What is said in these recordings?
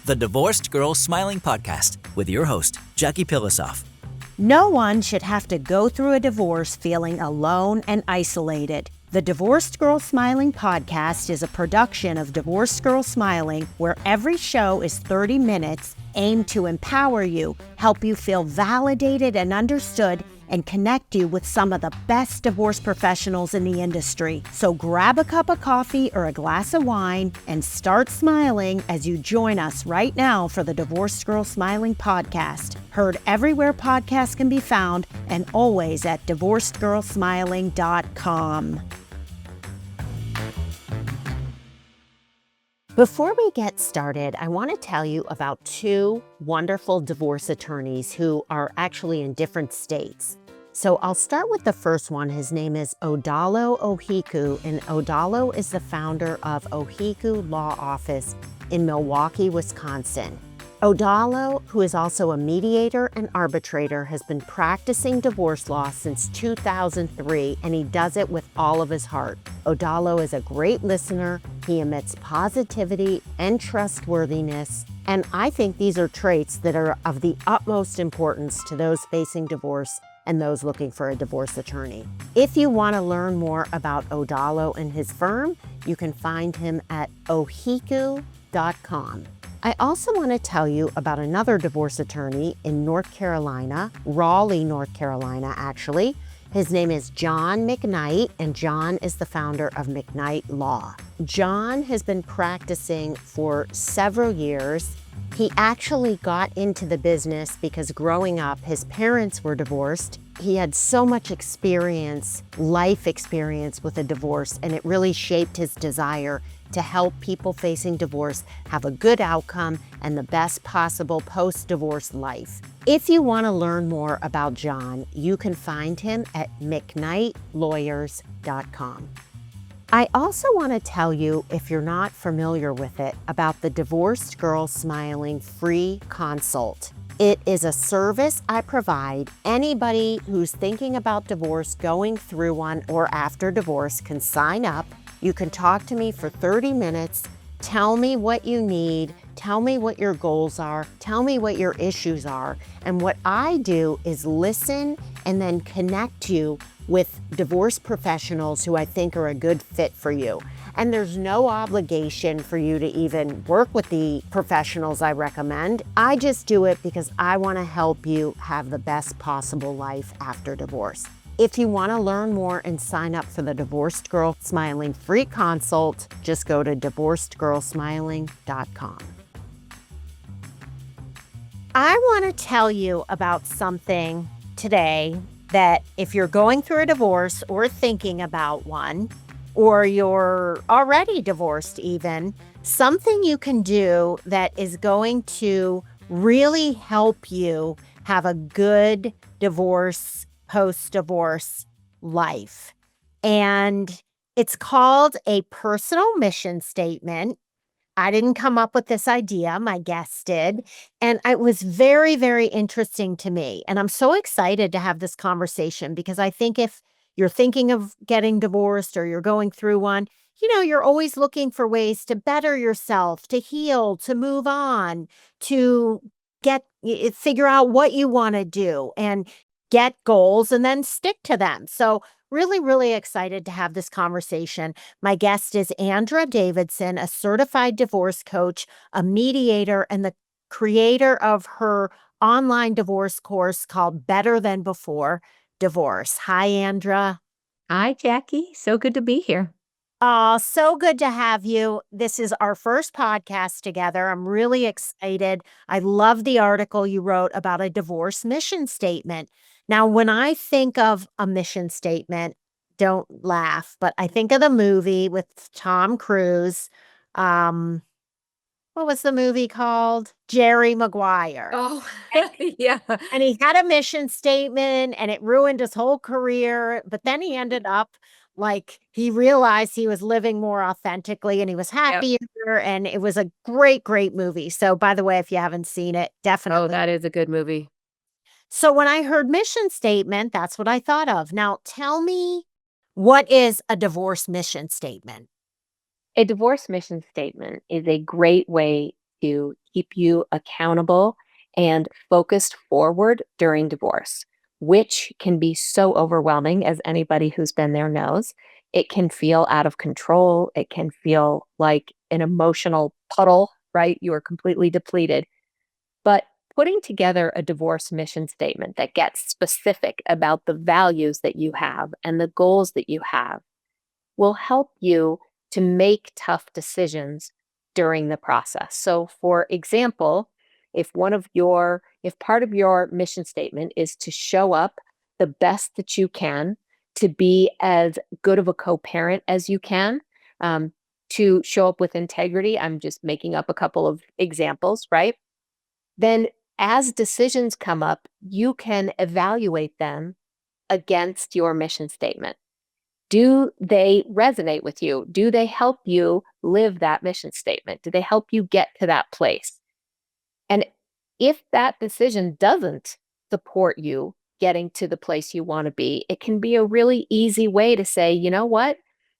the Divorced Girl Smiling Podcast with your host, Jackie Pilosoff. No one should have to go through a divorce feeling alone and isolated. The Divorced Girl Smiling Podcast is a production of Divorced Girl Smiling, where every show is 30 minutes aimed to empower you, help you feel validated and understood, and connect you with some of the best divorce professionals in the industry. So grab a cup of coffee or a glass of wine and start smiling as you join us right now for the Divorced Girl Smiling Podcast. Heard everywhere podcasts can be found and always at divorcedgirlsmiling.com. Before we get started, I want to tell you about two wonderful divorce attorneys who are actually in different states. So I'll start with the first one. His name is Odalo Ohiku, and Odalo is the founder of Ohiku Law Office in Milwaukee, Wisconsin. Odalo, who is also a mediator and arbitrator, has been practicing divorce law since 2003, and he does it with all of his heart. Odalo is a great listener. He emits positivity and trustworthiness, and I think these are traits that are of the utmost importance to those facing divorce and those looking for a divorce attorney. If you want to learn more about Odalo and his firm, you can find him at ohiku.com. I also want to tell you about another divorce attorney in North Carolina, Raleigh, North Carolina, actually. His name is John McKnight, and John is the founder of McKnight Law. John has been practicing for several years. He actually got into the business because growing up, his parents were divorced. He had so much experience, life experience with a divorce, and it really shaped his desire to help people facing divorce have a good outcome and the best possible post-divorce life. If you want to learn more about John, you can find him at mcknightlawyers.com. I also want to tell you, if you're not familiar with it, about the Divorced Girl Smiling free consult. It is a service I provide. Anybody who's thinking about divorce, going through one, or after divorce can sign up. You can talk to me for 30 minutes, tell me what you need, tell me what your goals are, tell me what your issues are. And what I do is listen and then connect you with divorce professionals who I think are a good fit for you. And there's no obligation for you to even work with the professionals I recommend. I just do it because I want to help you have the best possible life after divorce. If you want to learn more and sign up for the Divorced Girl Smiling free consult, just go to divorcedgirlsmiling.com. I want to tell you about something today that if you're going through a divorce or thinking about one, or you're already divorced even, something you can do that is going to really help you have a good divorce, post-divorce life. And it's called a personal mission statement. I didn't come up with this idea, my guest did. And it was very, very interesting to me. And I'm so excited to have this conversation because I think if you're thinking of getting divorced or you're going through one, you're always looking for ways to better yourself, to heal, to move on, to figure out what you want to do and get goals and then stick to them. So really, really excited to have this conversation. My guest is Andra Davidson, a certified divorce coach, a mediator, and the creator of her online divorce course called Better Than Before Divorce. Hi, Andra. Hi, Jackie. So good to be here. So good to have you. This is our first podcast together. I'm really excited. I love the article you wrote about a divorce mission statement. Now, when I think of a mission statement, don't laugh, but I think of the movie with Tom Cruise. What was the movie called? Jerry Maguire. Oh, yeah. And he had a mission statement and it ruined his whole career. But then he ended up he realized he was living more authentically and he was happier. And it was a great, great movie. So by the way, if you haven't seen it, definitely. Oh, that is a good movie. So when I heard mission statement, that's what I thought of. Now tell me, what is a divorce mission statement? A divorce mission statement is a great way to keep you accountable and focused forward during divorce, which can be so overwhelming, as anybody who's been there knows. It can feel out of control. It can feel like an emotional puddle, right? You are completely depleted. But putting together a divorce mission statement that gets specific about the values that you have and the goals that you have will help you to make tough decisions during the process. So, for example, if part of your mission statement is to show up the best that you can, to be as good of a co-parent as you can, um, to show up with integrity, I'm just making up a couple of examples, right? Then as decisions come up, you can evaluate them against your mission statement. Do they resonate with you? Do they help you live that mission statement? Do they help you get to that place? And if that decision doesn't support you getting to the place you want to be, it can be a really easy way to say, you know what?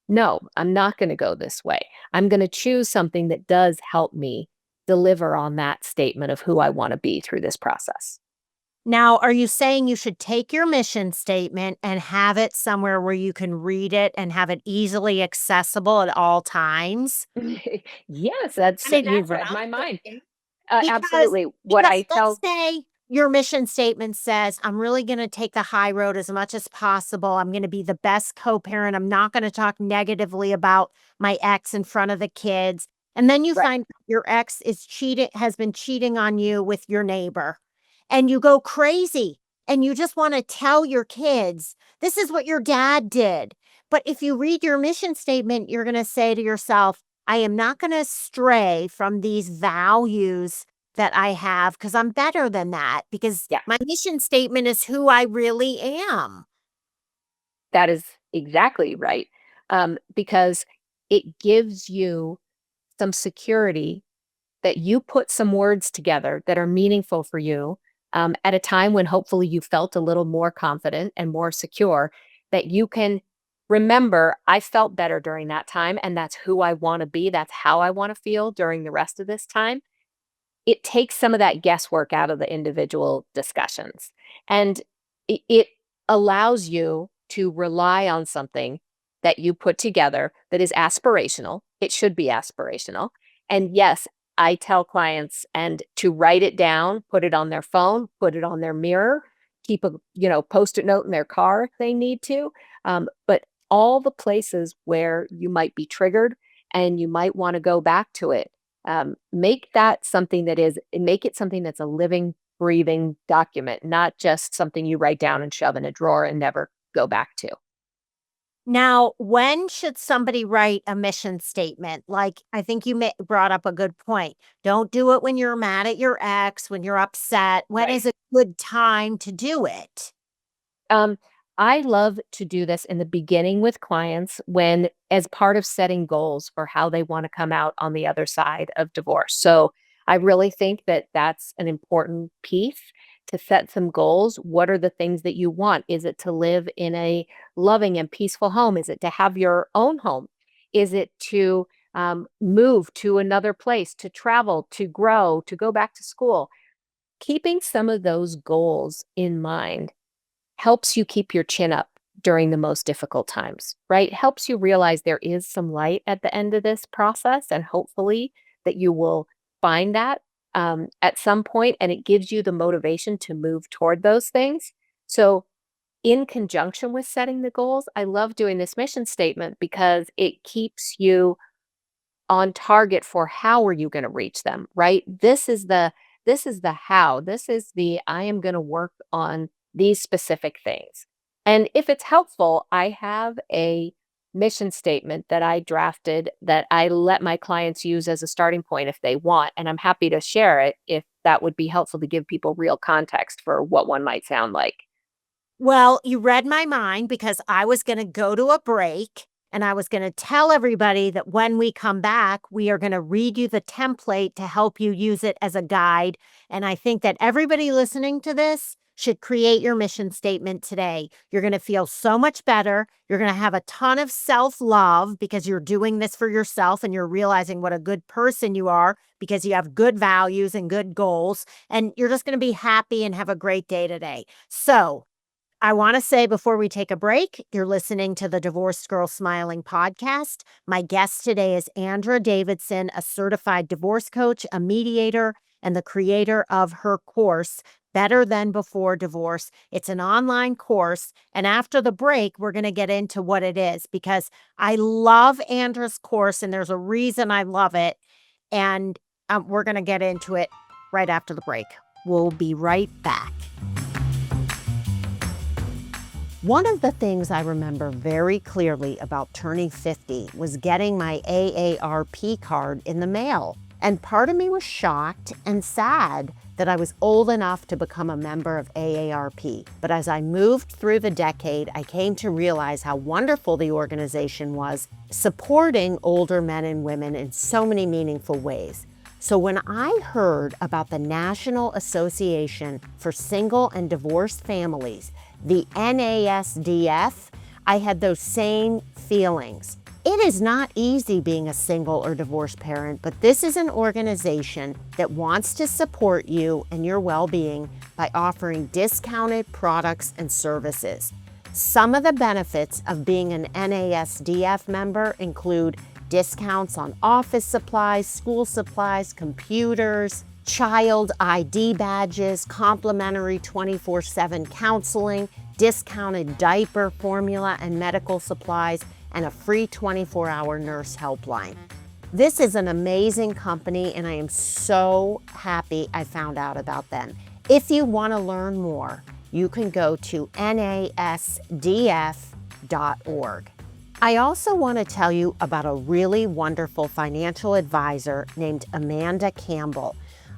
No, I'm not going to go this way. I'm going to choose something that does help me deliver on that statement of who I want to be through this process. Now, are you saying you should take your mission statement and have it somewhere where you can read it and have it easily accessible at all times? Yes, I that's mean, you've that's what read I'm my mind. thinking. Absolutely. What Because I let's tell say your mission statement says, "I'm really gonna take the high road as much as possible. I'm gonna be the best co-parent. I'm not gonna talk negatively about my ex in front of the kids." And then you right. find your ex has been cheating on you with your neighbor, and you go crazy, and you just wanna tell your kids, "This is what your dad did." But if you read your mission statement, you're gonna say to yourself, "I am not gonna stray from these values that I have because 'cause I'm better than that because Yeah, my mission statement is who I really am." that is exactly right. Because it gives you some security that you put some words together that are meaningful for you, at a time when hopefully you felt a little more confident and more secure, that you can remember, I felt better during that time, and that's who I want to be. That's how I want to feel during the rest of this time. It takes some of that guesswork out of the individual discussions. And it allows you to rely on something that you put together that is aspirational. It should be aspirational. And yes, I tell clients and to write it down, put it on their phone, put it on their mirror, keep a post-it note in their car if they need to. But all the places where you might be triggered and you might want to go back to it, make it something that's a living, breathing document, not just something you write down and shove in a drawer and never go back to. Now, when should somebody write a mission statement? Like, I think you brought up a good point. Don't do it when you're mad at your ex, when you're upset. When Right. is a good time to do it? Um, I love to do this in the beginning with clients when, as part of setting goals for how they want to come out on the other side of divorce. So I really think that that's an important piece to set some goals. What are the things that you want? Is it to live in a loving and peaceful home? Is it to have your own home? Is it to move to another place, to travel, to grow, to go back to school? Keeping some of those goals in mind helps you keep your chin up during the most difficult times, right? Helps you realize there is some light at the end of this process, and hopefully that you will find that at some point, and it gives you the motivation to move toward those things. So, in conjunction with setting the goals, I love doing this mission statement because it keeps you on target for how are you going to reach them, right? This is the how. This is the I am going to work on these specific things. And if it's helpful, I have a mission statement that I drafted that I let my clients use as a starting point if they want, and I'm happy to share it if that would be helpful to give people real context for what one might sound like. Well, you read my mind because I was going to go to a break and I was going to tell everybody that when we come back, we are going to read you the template to help you use it as a guide. And I think that everybody listening to this should create your mission statement today. You're going to feel so much better. You're going to have a ton of self-love because you're doing this for yourself and you're realizing what a good person you are because you have good values and good goals. And you're just going to be happy and have a great day today. So I want to say before we take a break, you're listening to the Divorced Girl Smiling podcast. My guest today is Andra Davidson, a certified divorce coach, a mediator, and the creator of her course, Better Than Before Divorce. It's an online course. And after the break, we're going to get into what it is because I love Andra's course and there's a reason I love it. And we're going to get into it right after the break. We'll be right back. One of the things I remember very clearly about turning 50 was getting my AARP card in the mail. And part of me was shocked and sad that I was old enough to become a member of AARP. But as I moved through the decade, I came to realize how wonderful the organization was, supporting older men and women in so many meaningful ways. So when I heard about the National Association for Single and Divorced Families, the NASDF, I had those same feelings. It is not easy being a single or divorced parent, but this is an organization that wants to support you and your well-being by offering discounted products and services. Some of the benefits of being an NASDF member include discounts on office supplies, school supplies, computers, child ID badges, complimentary 24/7 counseling, discounted diaper, formula, and medical supplies, and a free 24-hour nurse helpline. This is an amazing company, and I am so happy I found out about them. If you want to learn more, you can go to nasdf.org. I also want to tell you about a really wonderful financial advisor named Amanda Campbell.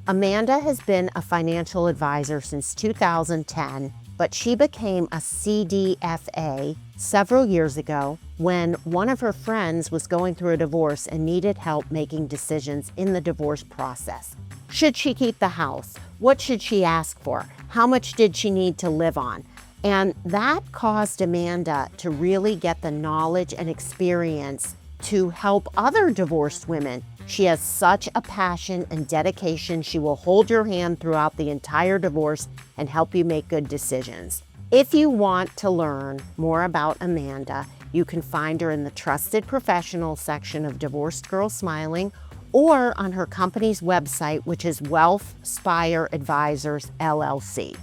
Amanda has been a financial advisor since 2010, but she became a CDFA several years ago when one of her friends was going through a divorce and needed help making decisions in the divorce process. Should she keep the house? What should she ask for? How much did she need to live on? And that caused Amanda to really get the knowledge and experience to help other divorced women. She has such a passion and dedication. She will hold your hand throughout the entire divorce and help you make good decisions. If you want to learn more about Amanda, you can find her in the Trusted Professional section of Divorced Girl Smiling or on her company's website, which is Wealthspire Advisors, LLC.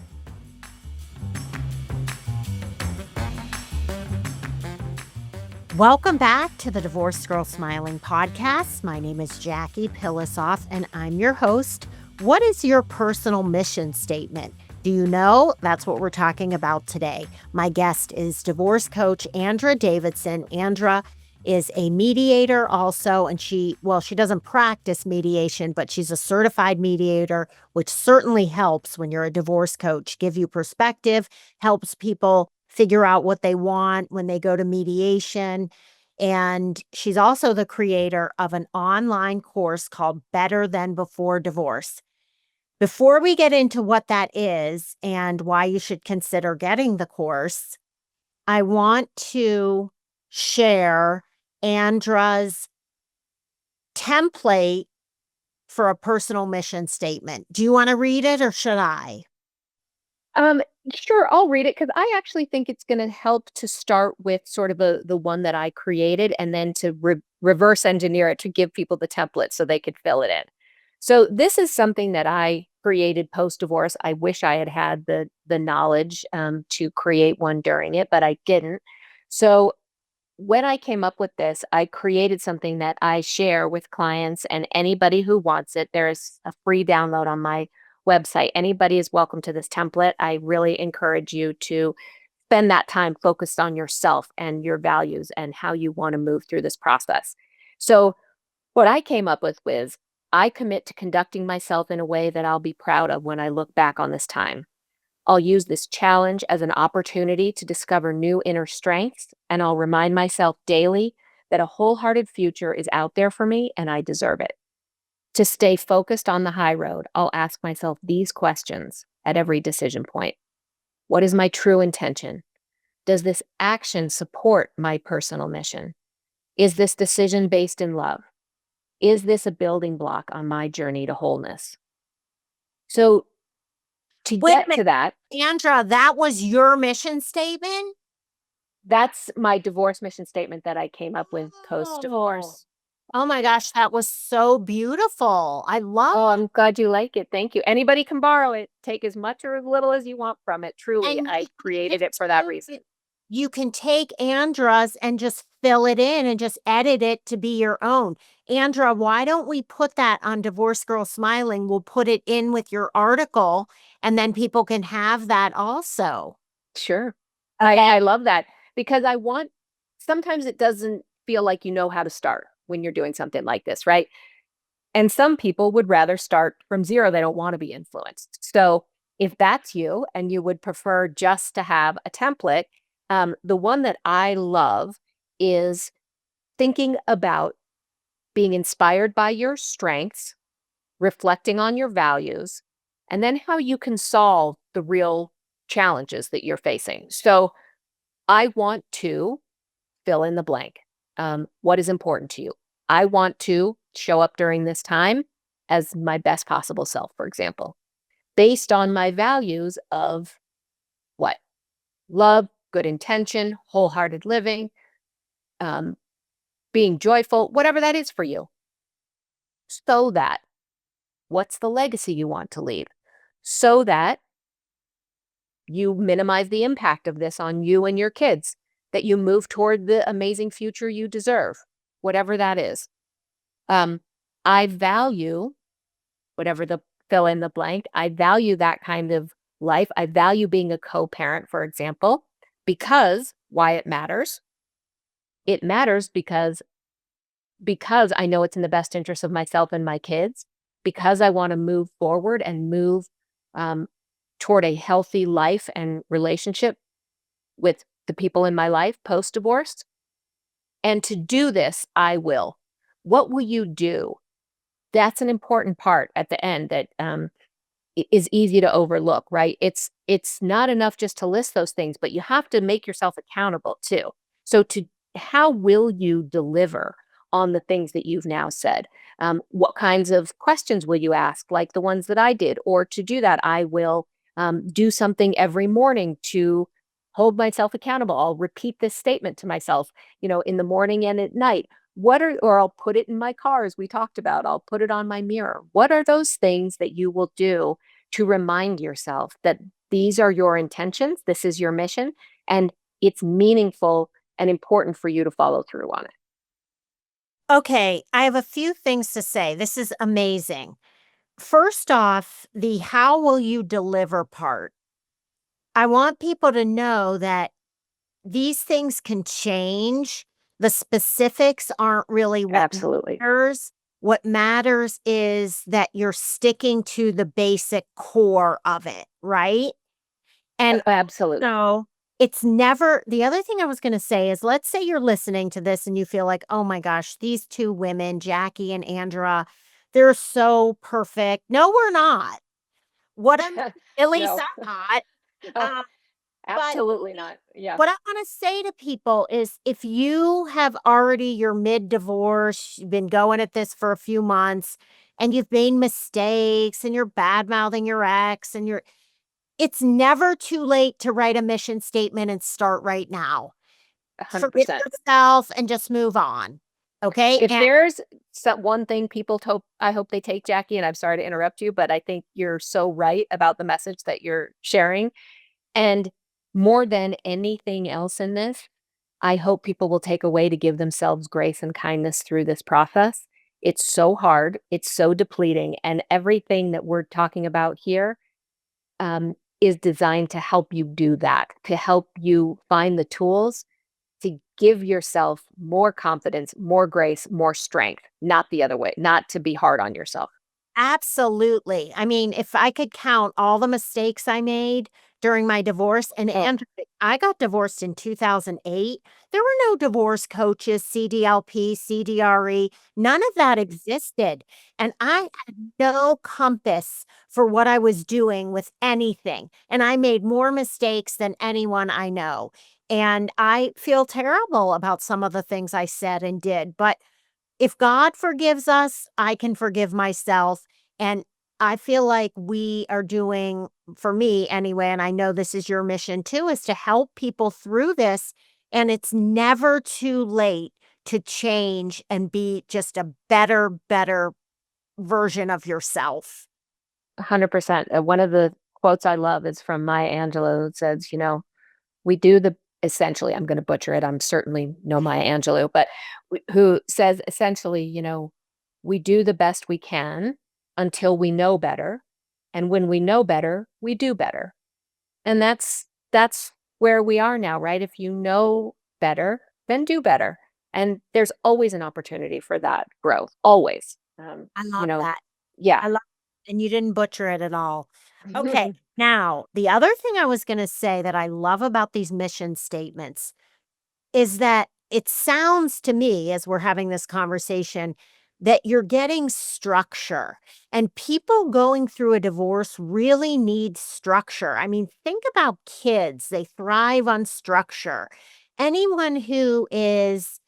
Welcome back to the Divorced Girl Smiling podcast. My name is Jackie Pilosoff, and I'm your host. What is your personal mission statement? Do you know? That's what we're talking about today. My guest is divorce coach Andra Davidson. Andra is a mediator also, and she doesn't practice mediation, but she's a certified mediator, which certainly helps when you're a divorce coach, give you perspective, helps people figure out what they want when they go to mediation. And she's also the creator of an online course called Better Than Before Divorce. Before we get into what that is and why you should consider getting the course, I want to share Andra's template for a personal mission statement. Do you want to read it or should I? Sure, I'll read it because I actually think it's going to help to start with sort of the one that I created and then to reverse engineer it to give people the template so they could fill it in. So this is something that I created post-divorce. I wish I had had the knowledge to create one during it, but I didn't. So when I came up with this, I created something that I share with clients and anybody who wants it. There's a free download on my website. Anybody is welcome to this template. I really encourage you to spend that time focused on yourself and your values and how you want to move through this process. So what I came up with was I commit to conducting myself in a way that I'll be proud of when I look back on this time. I'll use this challenge as an opportunity to discover new inner strengths, and I'll remind myself daily that a wholehearted future is out there for me and I deserve it. To stay focused on the high road, I'll ask myself these questions at every decision point. What is my true intention? Does this action support my personal mission? Is this decision based in love? Is this a building block on my journey to wholeness? So to Wait a get to minute, that, Andra, that was your mission statement? that's my divorce mission statement that I came up with Oh. post-divorce. Oh my gosh, that was so beautiful. I love Oh, I'm glad you like it. Thank you. Anybody can borrow it. Take as much or as little as you want from it. Truly, and I you created can it for that take reason. you can take Andra's and just fill it in and just edit it to be your own. Andra, why don't we put that on Divorce Girl Smiling? We'll put it in with your article and then people can have that also. Sure. I love that because sometimes it doesn't feel like you know how to start when you're doing something like this, right? And some people would rather start from zero. They don't want to be influenced. So if that's you and you would prefer just to have a template, the one that I love is thinking about being inspired by your strengths, reflecting on your values, and then how you can solve the real challenges that you're facing. So I want to fill in the blank. What is important to you? I want to show up during this time as my best possible self, for example, based on my values of what? Love, good intention, wholehearted living, um, being joyful, whatever that is for you. So that what's the legacy you want to leave? So that you minimize the impact of this on you and your kids, that you move toward the amazing future you deserve, whatever that is. I value whatever the fill in the blank. I value that kind of life. I value being a co-parent, for example, because why it matters. It matters because I know it's in the best interest of myself and my kids, because I want to move forward and move um, toward a healthy life and relationship with the people in my life post-divorce. And to do this, I will. What will you do? That's an important part at the end that is easy to overlook, right? It's not enough just to list those things, but you have to make yourself accountable too. So how will you deliver on the things that you've now said? What kinds of questions will you ask, like the ones that I did? Or to do that, I will do something every morning to hold myself accountable. I'll repeat this statement to myself, in the morning and at night. Or I'll put it in my car, as we talked about. I'll put it on my mirror. What are those things that you will do to remind yourself that these are your intentions, this is your mission, and it's meaningful and important for you to follow through on it? Okay, I have a few things to say. This is amazing. First off, the how will you deliver part. I want people to know that these things can change. The specifics aren't really what Absolutely. matters. What matters is that you're sticking to the basic core of it, right? And Absolutely. so it's never the other thing I was going to say is let's say you're listening to this and you feel like, oh my gosh, these two women, Jackie and Andra, they're so perfect. No, we're not. What I'm at least No. I'm not. No, Um, but absolutely not. Yeah. what I want to say to people is if you have already, you're mid divorce, you've been going at this for a few months and you've made mistakes and you're bad mouthing your ex and it's never too late to write a mission statement and start right now. Forgive 100%. yourself and just move on. Okay. If And there's one thing I hope they take, Jackie, and I'm sorry to interrupt you, but I think you're so right about the message that you're sharing. And more than anything else in this, I hope people will take away to give themselves grace and kindness through this process. It's so hard, it's so depleting, and everything that we're talking about here is designed to help you do that, to help you find the tools to give yourself more confidence, more grace, more strength, not the other way, not to be hard on yourself. Absolutely. I mean, if I could count all the mistakes I made during my divorce, Oh, and I got divorced in 2008. There were no divorce coaches, CDLP, CDRE, none of that existed. And I had no compass for what I was doing with anything. And I made more mistakes than anyone I know. And I feel terrible about some of the things I said and did. But if God forgives us, I can forgive myself. And I feel like we are doing, for me anyway, and I know this is your mission too, is to help people through this. And it's never too late to change and be just a better version of yourself. 100%. One of the quotes I love is from Maya Angelou. It says, we do the essentially, I'm going to butcher it. I'm certainly no Maya Angelou, but who says essentially, we do the best we can until we know better. And when we know better, we do better. And that's where we are now, right? If you know better, then do better. And there's always an opportunity for that growth, always. I You love know, that. yeah. I love and you didn't butcher it at all. Okay. Now, the other thing I was going to say that I love about these mission statements is that it sounds to me, as we're having this conversation, that you're getting structure. And people going through a divorce really need structure. I mean, think about kids, they thrive on structure. Anyone who is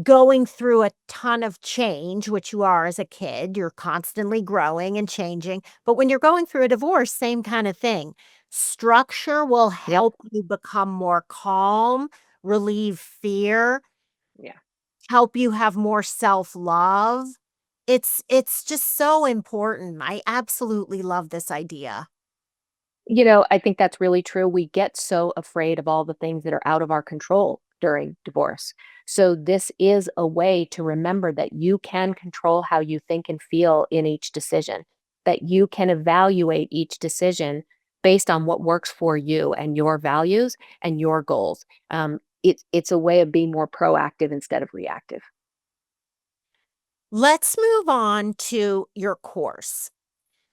going through a ton of change, which you are as a kid, you're constantly growing and changing. But when you're going through a divorce, same kind of thing. Structure will Yep. help you become more calm, relieve fear, Yeah. help you have more self-love. It's just so important. I absolutely love this idea. I think that's really true. We get so afraid of all the things that are out of our control during divorce. So, this is a way to remember that you can control how you think and feel in each decision, that you can evaluate each decision based on what works for you and your values and your goals. It's a way of being more proactive instead of reactive. Let's move on to your course.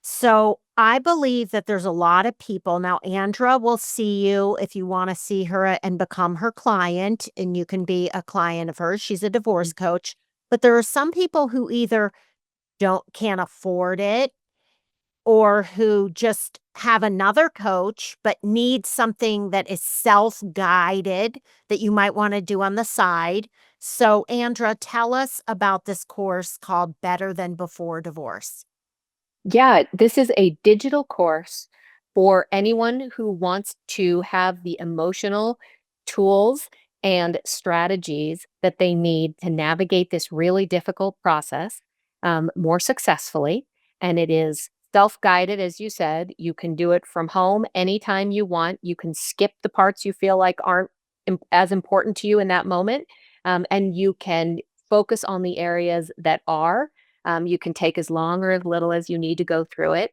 So I believe that there's a lot of people. Now, Andra will see you if you want to see her and become her client, and you can be a client of hers. She's a divorce coach. But there are some people who either can't afford it or who just have another coach but need something that is self-guided that you might want to do on the side. So, Andra, tell us about this course called Better Than Before Divorce. Yeah, this is a digital course for anyone who wants to have the emotional tools and strategies that they need to navigate this really difficult process more successfully. And it is self guided, as you said. You can do it from home anytime you want. You can skip the parts you feel like aren't as important to you in that moment. And you can focus on the areas that are. You can take as long or as little as you need to go through it.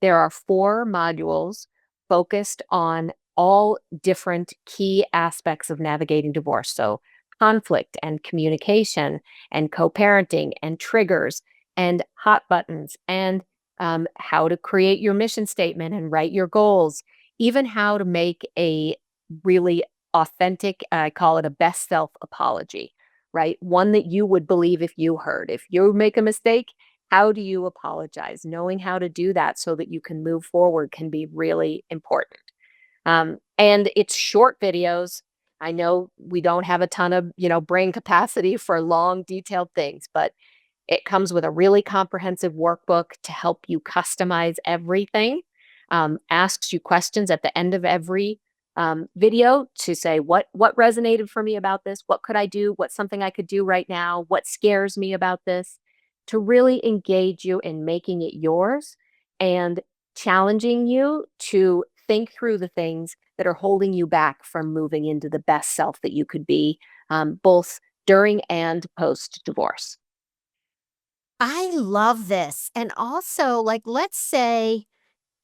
There are 4 modules focused on all different key aspects of navigating divorce. So, conflict and communication and co parenting and triggers and hot buttons and how to create your mission statement and write your goals, even how to make a really authentic, I call it a best self apology, right? One that you would believe if you heard. If you make a mistake, how do you apologize? Knowing how to do that so that you can move forward can be really important. And it's short videos. I know we don't have a ton of, brain capacity for long, detailed things, but it comes with a really comprehensive workbook to help you customize everything. Asks you questions at the end of every video to say what resonated for me about this, what could I do, what's something I could do right now, what scares me about this, to really engage you in making it yours and challenging you to think through the things that are holding you back from moving into the best self that you could be, both during and post divorce. I love this. And also, like, let's say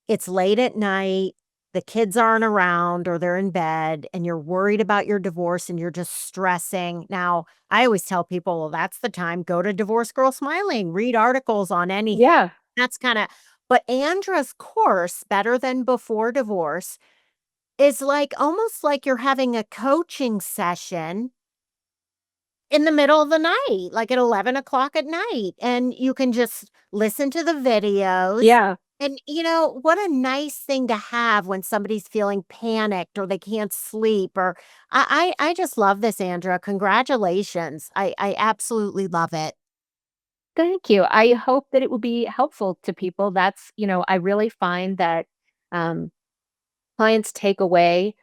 it's late at night, the kids aren't around or they're in bed, and you're worried about your divorce and you're just stressing. Now, I always tell people, well, that's the time, go to Divorce Girl Smiling, read articles on anything. Yeah. That's kinda but Andra's course, Better Than Before Divorce, is like almost like you're having a coaching session in the middle of the night, like at 11 o'clock at night, and you can just listen to the videos. Yeah. And, what a nice thing to have when somebody's feeling panicked or they can't sleep or I just love this, Andra. Congratulations. I absolutely love it. Thank you. I hope that it will be helpful to people. I really find that um, clients take away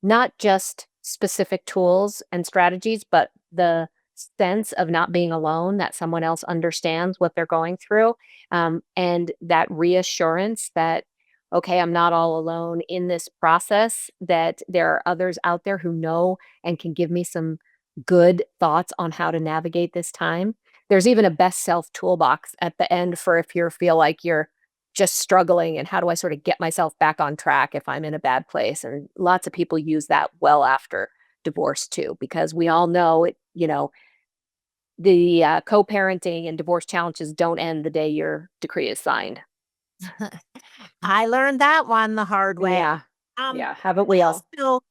not just specific tools and strategies, but the sense of not being alone, that someone else understands what they're going through, and that reassurance that, okay, I'm not all alone in this process, that there are others out there who know and can give me some good thoughts on how to navigate this time. There's even a best self toolbox at the end for if you feel like you're just struggling and how do I sort of get myself back on track if I'm in a bad place? And lots of people use that well after divorce too, because we all know the co-parenting and divorce challenges don't end the day your decree is signed. I learned that one the hard way. Yeah. Um, Yeah. Haven't we all? also,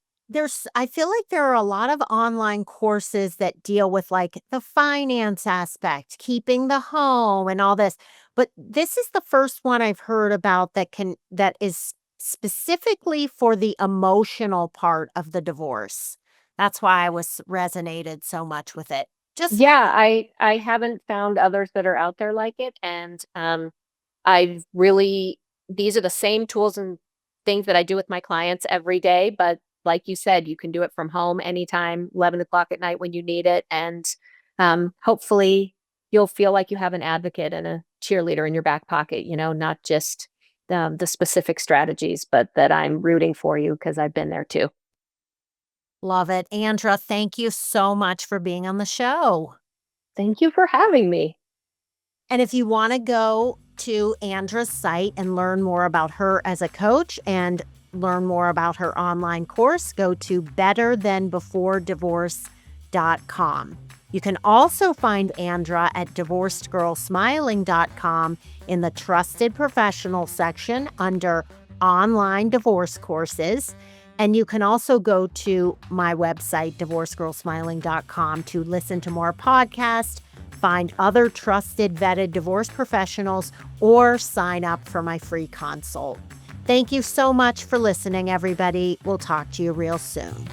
I feel like there are a lot of online courses that deal with like the finance aspect, keeping the home and all this. But this is the first one I've heard about that is specifically for the emotional part of the divorce. That's why I was resonated so much with it. Just Yeah, I haven't found others that are out there like it, and I've really these are the same tools and things that I do with my clients every day, but like you said, you can do it from home anytime, 11 o'clock at night when you need it, and hopefully you'll feel like you have an advocate and a cheerleader in your back pocket. Not just the specific strategies, but that I'm rooting for you because I've been there too. love it. Andra, thank you so much for being on the show. Thank you for having me. And if you want to go to Andra's site and learn more about her as a coach and learn more about her online course, go to betterthanbeforedivorce.com. You can also find Andra at divorcedgirlsmiling.com in the trusted professional section under online divorce courses. And you can also go to my website, divorcedgirlsmiling.com, to listen to more podcasts, find other trusted, vetted divorce professionals, or sign up for my free consult. Thank you so much for listening, everybody. We'll talk to you real soon.